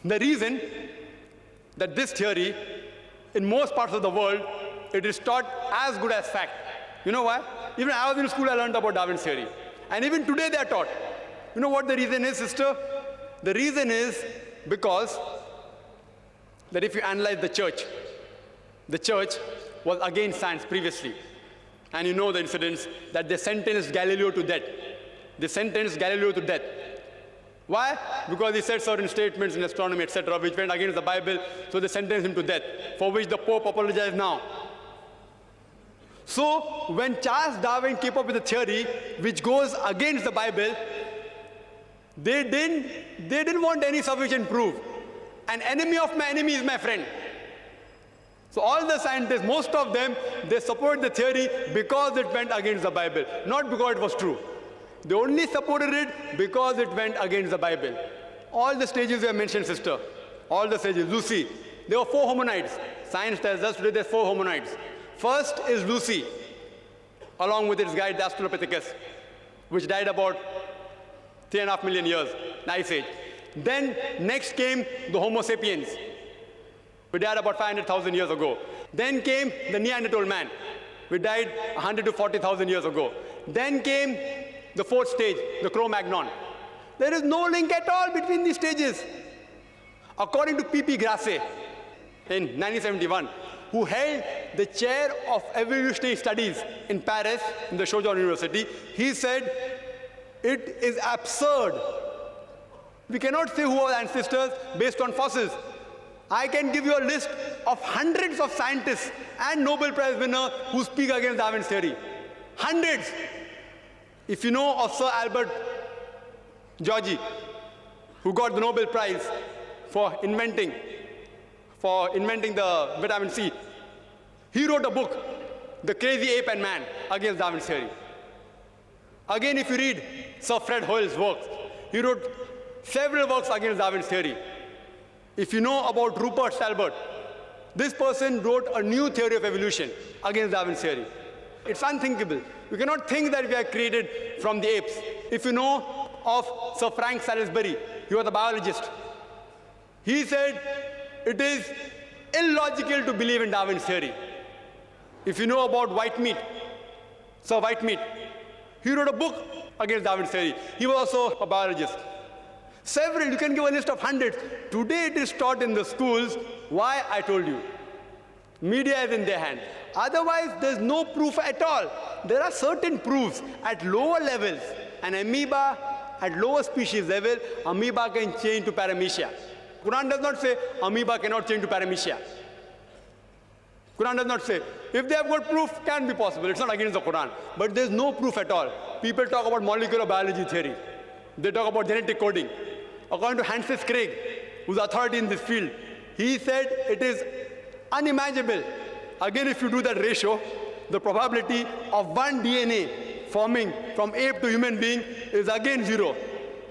The reason that this theory, in most parts of the world, it is taught as good as fact. You know why? Even I was in school, I learned about Darwin's theory. And even today they are taught. You know what the reason is, sister? The reason is because that if you analyze the church was against science previously. And you know the incidents that they sentenced Galileo to death. They sentenced Galileo to death. Why? Because he said certain statements in astronomy, etc., which went against the Bible, so they sentenced him to death, for which the Pope apologized now. So, when Charles Darwin came up with a theory which goes against the Bible, they didn't want any sufficient proof. An enemy of my enemy is my friend. So all the scientists, most of them, they support the theory because it went against the Bible, not because it was true. They only supported it because it went against the Bible. All the stages were mentioned, sister. All the stages. Lucy, there were 4 hominids. Science tells us today there's 4 hominids. First is Lucy, along with its guide, the Australopithecus, which died about 3.5 million years, the Ice Age. Then next came the Homo sapiens. We died about 500,000 years ago. Then came the Neanderthal man. We died 100 to 40,000 years ago. Then came the 4th stage, the Cro-Magnon. There is no link at all between these stages. According to P.P. Grasset in 1971, who held the chair of evolutionary studies in Paris, in the Sorbonne University, he said, it is absurd. We cannot say who are ancestors based on fossils. I can give you a list of hundreds of scientists and Nobel Prize winners who speak against Darwin's theory. Hundreds. If you know of Sir Albert Georgi, who got the Nobel Prize for inventing the vitamin C, he wrote a book, The Crazy Ape and Man, against Darwin's theory. Again, if you read Sir Fred Hoyle's works, he wrote several works against Darwin's theory. If you know about Rupert Stalbert, this person wrote a new theory of evolution against Darwin's theory. It's unthinkable. You cannot think that we are created from the apes. If you know of Sir Frank Salisbury, he was a biologist. He said it is illogical to believe in Darwin's theory. If you know about Whitemead, Sir Whitemead, he wrote a book against Darwin's theory. He was also a biologist. Several, you can give a list of hundreds. Today it is taught in the schools. Why? I told you. Media is in their hand. Otherwise, there's no proof at all. There are certain proofs at lower levels. An amoeba at lower species level, amoeba can change to paramecia. Quran does not say amoeba cannot change to paramecia. Quran does not say. If they have got proof, can be possible. It's not against the Quran. But there's no proof at all. People talk about molecular biology theory. They talk about genetic coding. According to Francis Crick, who's authority in this field, he said it is unimaginable. Again, if you do that ratio, the probability of one DNA forming from ape to human being is again 0.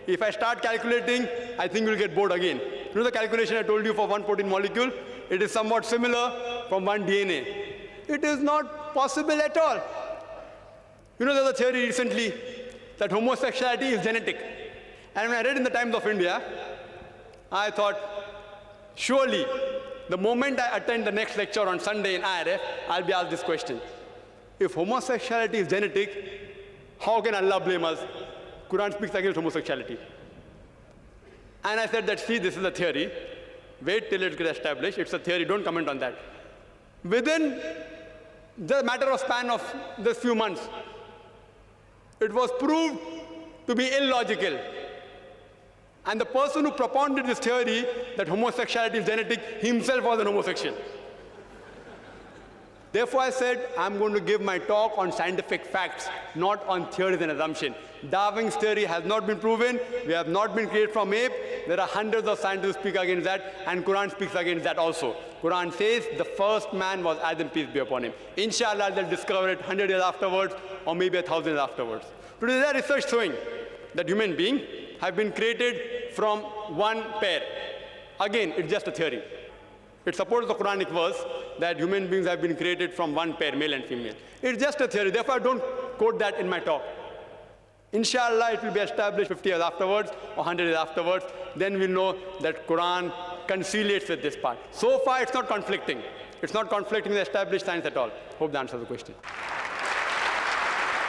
If I start calculating, I think we'll get bored again. You know the calculation I told you for one protein molecule? It is somewhat similar from one DNA. It is not possible at all. You know, there's a theory recently that homosexuality is genetic. And when I read in the Times of India, I thought, surely, the moment I attend the next lecture on Sunday in IRF, I'll be asked this question. If homosexuality is genetic, how can Allah blame us? Quran speaks against homosexuality. And I said that, see, this is a theory. Wait till it gets established. It's a theory. Don't comment on that. Within the matter of span of just few months, it was proved to be illogical. And the person who propounded this theory that homosexuality is genetic himself was an homosexual. Therefore, I said, I'm going to give my talk on scientific facts, not on theories and assumptions. Darwin's theory has not been proven. We have not been created from ape. There are hundreds of scientists who speak against that, and Quran speaks against that also. Quran says the first man was Adam, peace be upon him. Inshallah, they'll discover it 100 years afterwards, or maybe 1,000 years afterwards. Today, there is research showing that human beings have been created from one pair. Again, it's just a theory. It supports the Quranic verse that human beings have been created from one pair, male and female. It's just a theory. Therefore, I don't quote that in my talk. Inshallah, it will be established 50 years afterwards or 100 years afterwards. then we'll know that Quran conciliates with this part. So far, it's not conflicting. It's not conflicting with established science at all. Hope that answers the question.